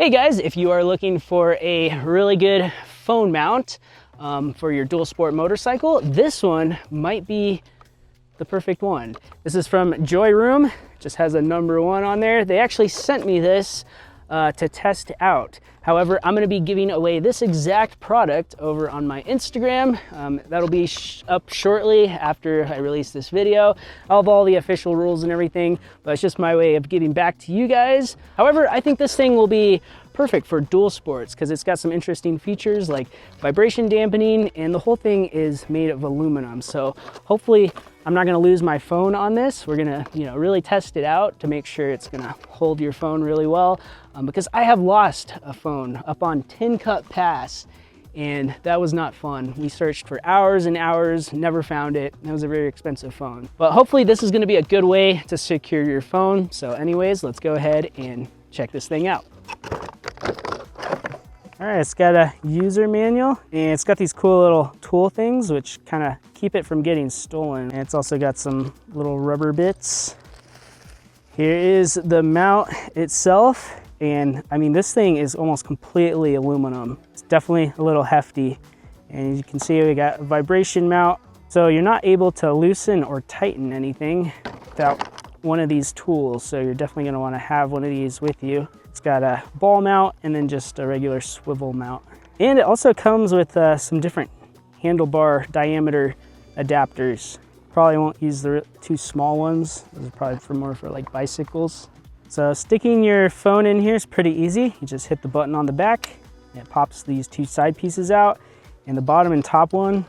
Hey guys, if you are looking for a really good phone mount for your dual sport motorcycle, this one might be the perfect one. This is from Joy Room, just has a number 1 on there. They actually sent me this to test out. However, I'm gonna be giving away this exact product over on my Instagram. That'll be up shortly after I release this video. I'll have all the official rules and everything, but it's just my way of giving back to you guys. However, I think this thing will be perfect for dual sports because it's got some interesting features like vibration dampening, and the whole thing is made of aluminum. So hopefully I'm not gonna lose my phone on this. We're gonna, really test it out to make sure it's gonna hold your phone really well. Because I have lost a phone up on Tin Cup Pass, and that was not fun. We searched for hours and hours, never found it. It was a very expensive phone. But hopefully this is gonna be a good way to secure your phone. So anyways, let's go ahead and check this thing out. All right, it's got a user manual, and it's got these cool little tool things which kind of keep it from getting stolen. And it's also got some little rubber bits. Here is the mount itself. And I mean, this thing is almost completely aluminum. It's definitely a little hefty. And you can see we got a vibration mount. So you're not able to loosen or tighten anything without one of these tools. So you're definitely gonna wanna have one of these with you. It's got a ball mount and then just a regular swivel mount. And it also comes with some different handlebar diameter adapters. Probably won't use the 2 small ones. Those are probably more for like bicycles. So sticking your phone in here is pretty easy. You just hit the button on the back, and it pops these 2 side pieces out, and the bottom and top one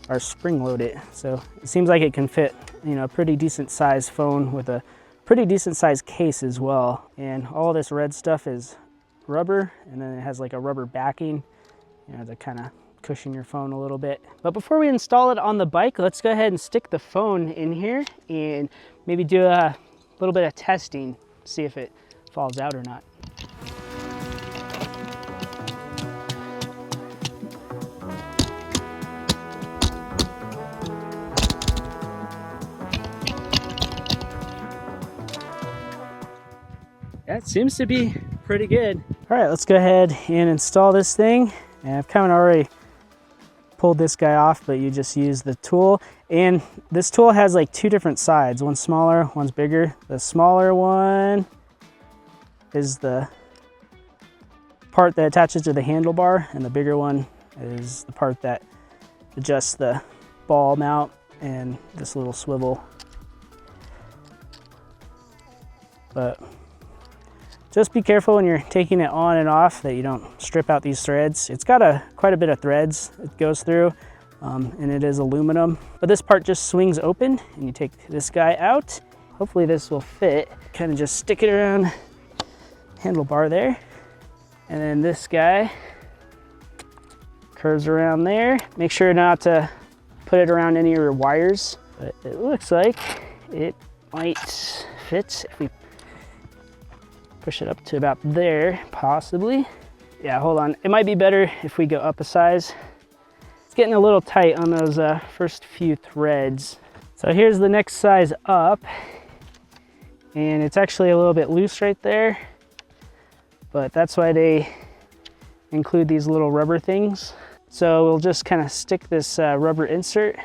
are spring loaded. So it seems like it can fit, a pretty decent sized phone with a pretty decent sized case as well. And all this red stuff is rubber, and then it has like a rubber backing, to kind of cushion your phone a little bit. But before we install it on the bike, let's go ahead and stick the phone in here and maybe do a little bit of testing. See if it falls out or not. That seems to be pretty good. All right, let's go ahead and install this thing. And I've kind of already pulled this guy off, but you just use the tool. And this tool has like 2 different sides. One's smaller, one's bigger. The smaller one is the part that attaches to the handlebar, and the bigger one is the part that adjusts the ball mount and this little swivel. But just be careful when you're taking it on and off that you don't strip out these threads. It's got quite a bit of threads it goes through, and it is aluminum. But this part just swings open, and you take this guy out. Hopefully this will fit. Kind of just stick it around handlebar there. And then this guy curves around there. Make sure not to put it around any of your wires, but it looks like it might fit if we push it up to about there, possibly. Yeah, hold on. It might be better if we go up a size. It's getting a little tight on those first few threads. So here's the next size up, and it's actually a little bit loose right there, but that's why they include these little rubber things. So we'll just kind of stick this rubber insert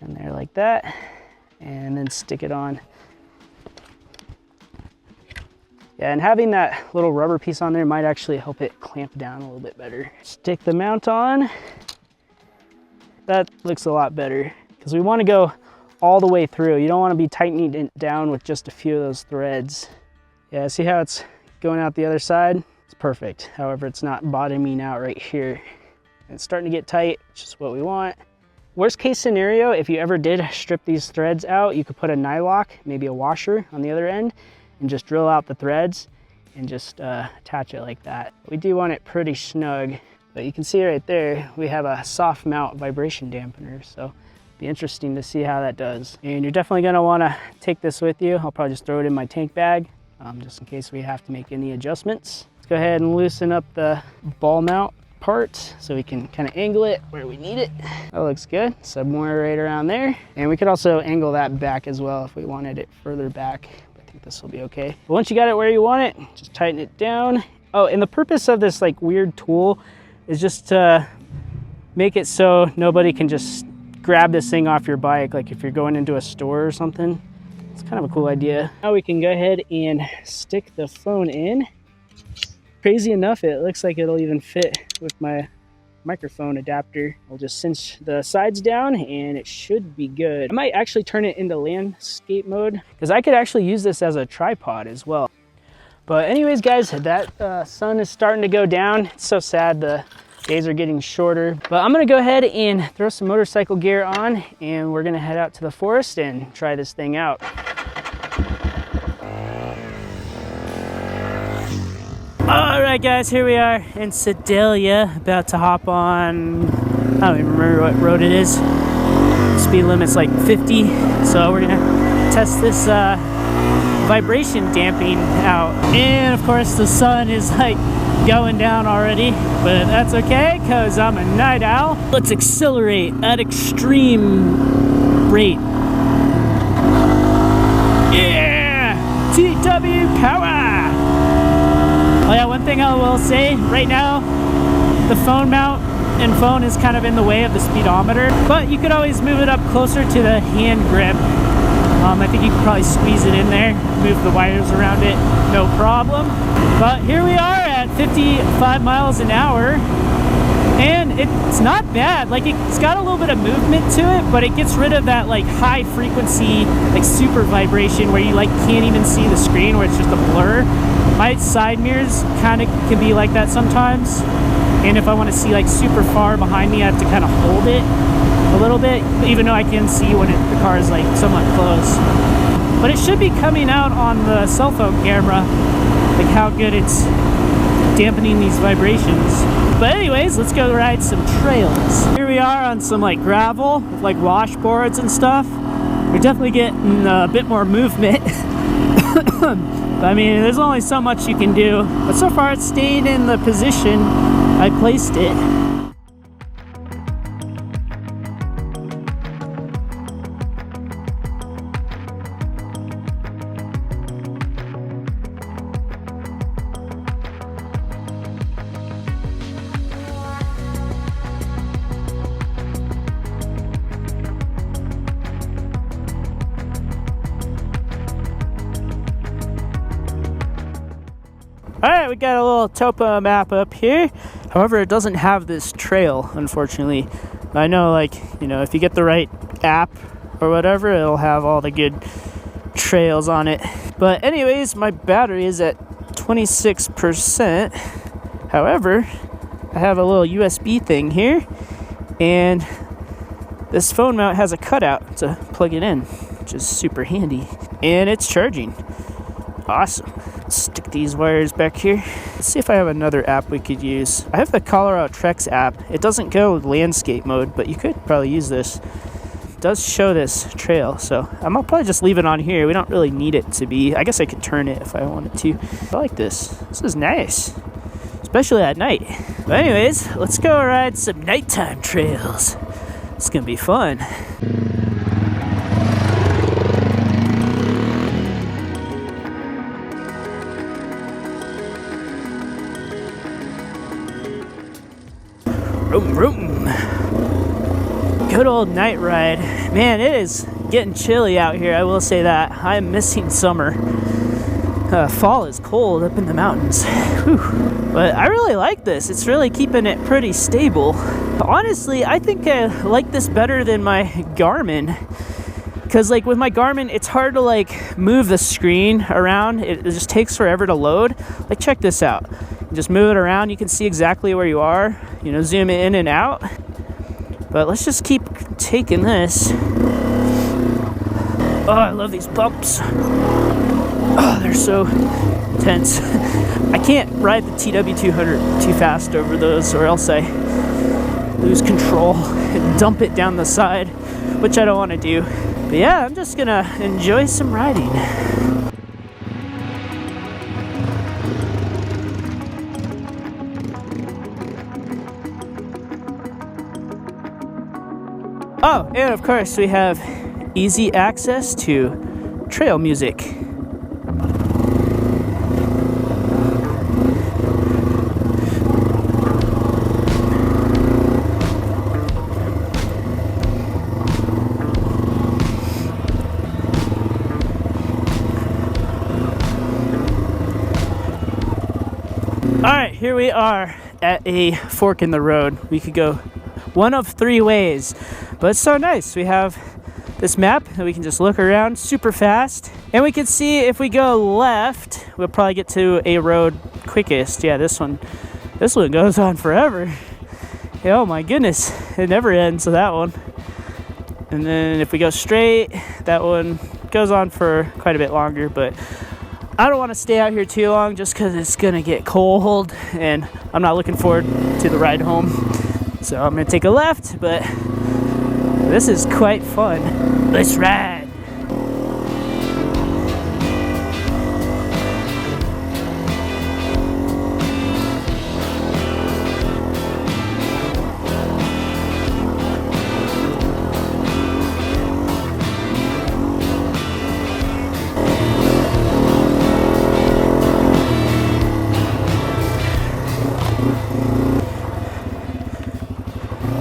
in there like that, and then stick it on. Yeah, and having that little rubber piece on there might actually help it clamp down a little bit better. Stick the mount on. That looks a lot better because we want to go all the way through. You don't want to be tightening it down with just a few of those threads. Yeah, see how it's going out the other side? It's perfect. However, it's not bottoming out right here. It's starting to get tight, which is what we want. Worst case scenario, if you ever did strip these threads out, you could put a nylock, maybe a washer on the other end, and just drill out the threads and just attach it like that. We do want it pretty snug, but you can see right there, we have a soft mount vibration dampener, so be interesting to see how that does. And you're definitely gonna wanna take this with you. I'll probably just throw it in my tank bag, just in case we have to make any adjustments. Let's go ahead and loosen up the ball mount part so we can kind of angle it where we need it. That looks good. Submotor right around there. And we could also angle that back as well if we wanted it further back. I think this will be okay. But once you got it where you want it, just tighten it down. Oh, and the purpose of this like weird tool is just to make it so nobody can just grab this thing off your bike, like if you're going into a store or something. It's kind of a cool idea. Now we can go ahead and stick the phone in. Crazy enough, it looks like it'll even fit with my microphone adapter. I'll just cinch the sides down and it should be good. I might actually turn it into landscape mode because I could actually use this as a tripod as well. But anyways, guys, that sun is starting to go down. It's so sad the days are getting shorter. But I'm gonna go ahead and throw some motorcycle gear on and we're gonna head out to the forest and try this thing out. All right, guys, here we are in Sedalia, about to hop on, I don't even remember what road it is. Speed limit's like 50, so we're gonna test this vibration damping out. And of course the sun is like going down already, but that's okay because I'm a night owl. Let's accelerate at extreme rate. Yeah! TW power! Oh yeah, one thing I will say, right now the phone mount and phone is kind of in the way of the speedometer, but you could always move it up closer to the hand grip. I think you could probably squeeze it in there, move the wires around it, no problem. But here we are at 55 miles an hour, and it's not bad. Like, it's got a little bit of movement to it, but it gets rid of that like high frequency, like super vibration where you like can't even see the screen, where it's just a blur. My side mirrors kind of can be like that sometimes, and if I want to see like super far behind me, I have to kind of hold it a little bit, even though I can see when the car is like somewhat close. But it should be coming out on the cell phone camera, like how good it's dampening these vibrations. But anyways, let's go ride some trails. Here we are on some like gravel with like washboards and stuff. We're definitely getting a bit more movement. But I mean, there's only so much you can do. But so far it's stayed in the position I placed it. Alright, we got a little topo map up here. However, it doesn't have this trail, unfortunately. I know, like, you know, if you get the right app or whatever, it'll have all the good trails on it. But anyways, my battery is at 26%. However, I have a little USB thing here, and this phone mount has a cutout to plug it in, which is super handy. And it's charging. Awesome. Let's stick these wires back here. Let's see if I have another app we could use. I have the Colorado Treks app. It doesn't go with landscape mode, but you could probably use this. It does show this trail, so I'll probably just leave it on here. We don't really need it to be. I guess I could turn it if I wanted to. I like this. This is nice, especially at night. But anyways, let's go ride some nighttime trails. It's gonna be fun. Vroom, vroom. Good old night ride. Man, it is getting chilly out here, I will say that. I'm missing summer. Fall is cold up in the mountains. Whew. But I really like this. It's really keeping it pretty stable. Honestly, I think I like this better than my Garmin. Because like with my Garmin, it's hard to like move the screen around. It just takes forever to load. Like, check this out. You just move it around, you can see exactly where you are. You know, zoom in and out. But let's just keep taking this. Oh, I love these bumps. Oh, they're so tense. I can't ride the TW200 too fast over those, or else I lose control and dump it down the side, which I don't want to do. But yeah, I'm just gonna enjoy some riding. Oh, and of course we have easy access to trail music. right, here we are at a fork in the road. We could go one of 3 ways, but it's so nice. We have this map that we can just look around super fast, and we can see if we go left, we'll probably get to a road quickest. Yeah, this one goes on forever. Oh my goodness, it never ends with that one. And then if we go straight, that one goes on for quite a bit longer, but I don't want to stay out here too long just because it's gonna get cold and I'm not looking forward to the ride home. So I'm gonna take a left, but this is quite fun. Let's ride.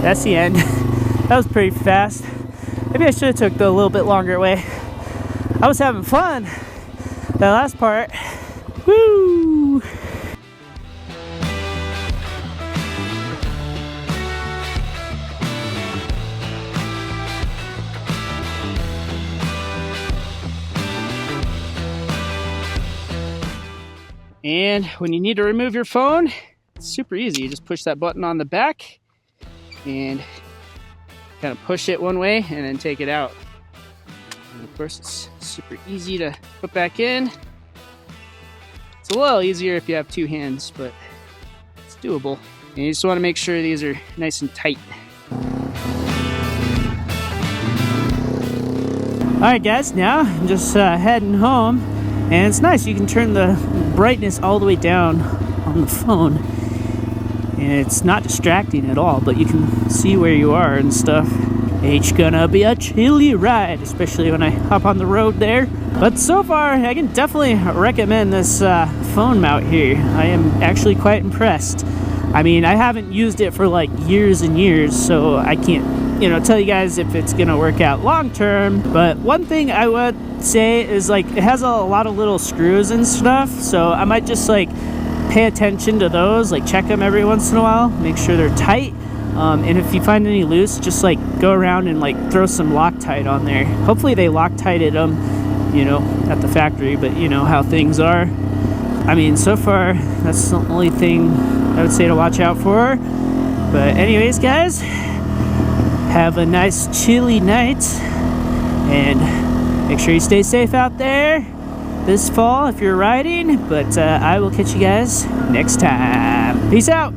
That's the end. That was pretty fast. Maybe I should have took the little bit longer way. I was having fun. That last part. Woo! And when you need to remove your phone, it's super easy. You just push that button on the back and kind of push it one way and then take it out. And of course, it's super easy to put back in. It's a little easier if you have 2 hands, but it's doable. And you just want to make sure these are nice and tight. Alright guys, now I'm just heading home, and it's nice. You can turn the brightness all the way down on the phone. And it's not distracting at all, but you can see where you are and stuff. It's gonna be a chilly ride, especially when I hop on the road there. But so far, I can definitely recommend this phone mount here. I am actually quite impressed. I mean, I haven't used it for like years and years, so I can't, tell you guys if it's gonna work out long term. But one thing I would say is like, it has a lot of little screws and stuff, so I might just like pay attention to those, like check them every once in a while, make sure they're tight. And if you find any loose, just like go around and like throw some Loctite on there. Hopefully they Loctited them, at the factory, but you know how things are. I mean, so far, that's the only thing I would say to watch out for. But anyways, guys, have a nice chilly night, and make sure you stay safe out there this fall if you're riding. But I will catch you guys next time. Peace out.